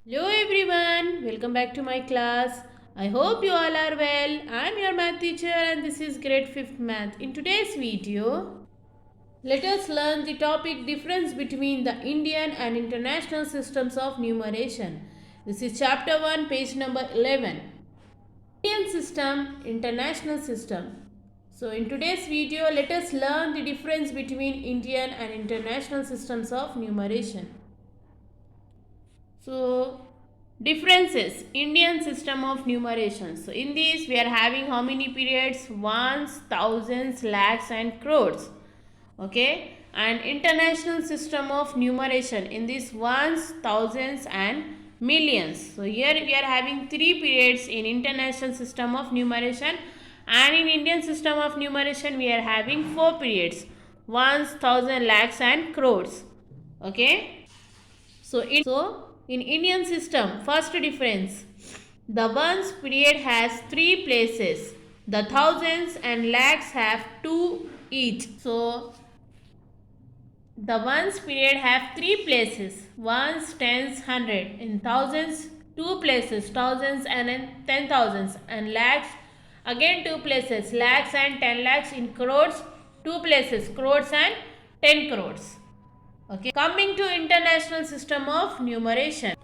Hello everyone, welcome back to my class. I hope you all are well. I am your math teacher and this is grade 5th math. In today's video, let us learn the topic difference between the Indian and international systems of numeration. This is chapter 1, page number 11. Indian system, international system. So in today's video, let us learn the difference between Indian and international systems of numeration. So differences, Indian system of numeration. So in this we are having how many periods? Ones, thousands, lakhs and crores. Okay. And international system of numeration. In this ones, thousands and millions. So here we are having 3 periods in international system of numeration. And in Indian system of numeration we are having 4 periods. Ones, thousand, lakhs and crores. Okay. In Indian system, first difference, the ones period has 3 places. The thousands and lakhs have 2 each. So the ones period have 3 places. Ones, tens, hundred. In thousands, 2 places. Thousands and in 10,000s. And lakhs, again 2 places. Lakhs and 10 lakhs. In crores, 2 places. Crores and 10 crores. Okay. Coming to international system of numeration.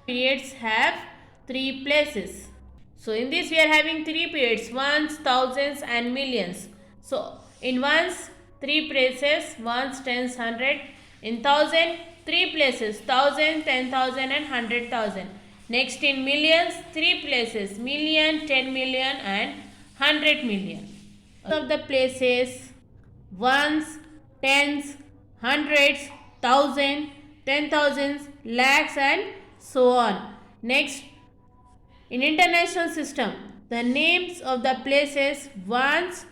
Periods have 3 places. So in this we are having 3 periods, ones, thousands and millions. So in ones 3 places, ones, tens, hundred. In thousand 3 places, thousand, 10,000 and 100,000. Next in millions 3 places, million, 10 million and 100 million. Of the places, ones, tens, hundreds, thousand, 10,000s, lakhs and so on. Next, in international system, the names of the places ones,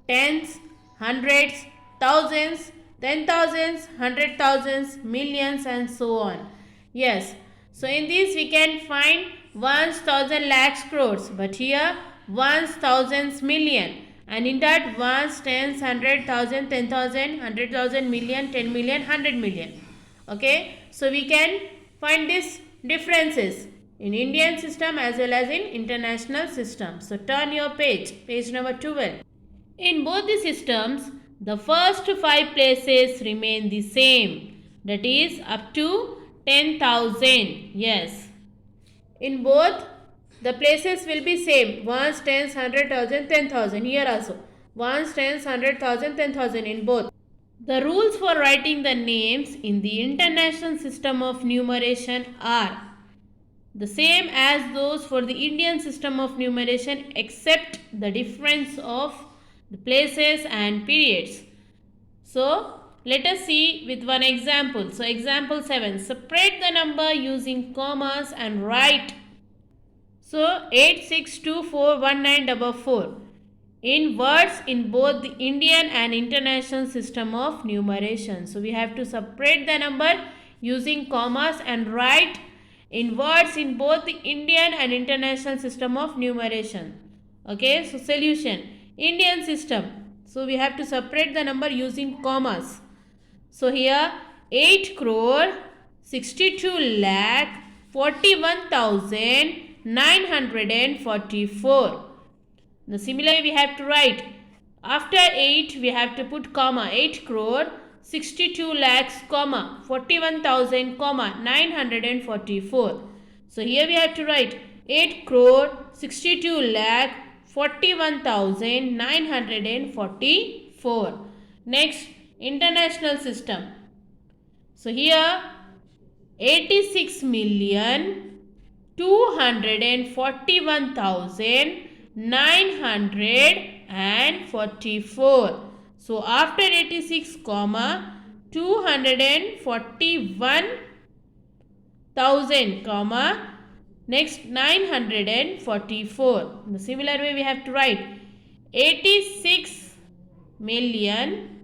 tens, hundreds, thousands, 10,000s, 100,000s, millions and so on. Yes. So in this we can find ones, thousand, lakhs, crores. But here ones, thousands, million. And in that ones, tens, 100,000, 10,000, 100,000, million, 10 million, 100 million. Okay. So we can find these differences in Indian system as well as in international system. So turn your page number 12. In both the systems, the first 5 places remain the same. That is up to 10,000. Yes. In both, the places will be same. Ones, tens, 100,000, 10,000. Here also. Ones, tens, 100,000, 10,000 in both. The rules for writing the names in the international system of numeration are the same as those for the Indian system of numeration except the difference of the places and periods. So, let us see with one example. So, example 7. Separate the number using commas and write. So, 86241944 in words in both the Indian and international system of numeration. So, we have to separate the number using commas and write in words in both the Indian and international system of numeration. Okay, so solution. Indian system. So, we have to separate the number using commas. So, here 8 crore 62 lakh 41,944. Now, similarly, we have to write after 8 we have to put comma 8 crore 62 lakhs comma 41,000 comma 944. So here we have to write 8 crore 62 lakh 41,944. Next, international system. So here 86 million 241,944. So after 86 comma 241,000 comma next 944. In the similar way we have to write 86 million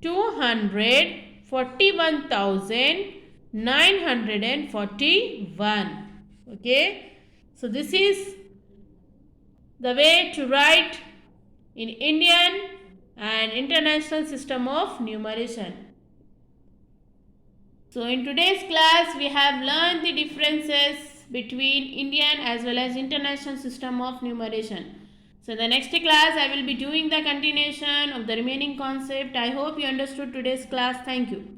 241,941. Okay. So this is the way to write in Indian and international system of numeration. So in today's class we have learned the differences between Indian as well as international system of numeration. So in the next class I will be doing the continuation of the remaining concept. I hope you understood today's class. Thank you.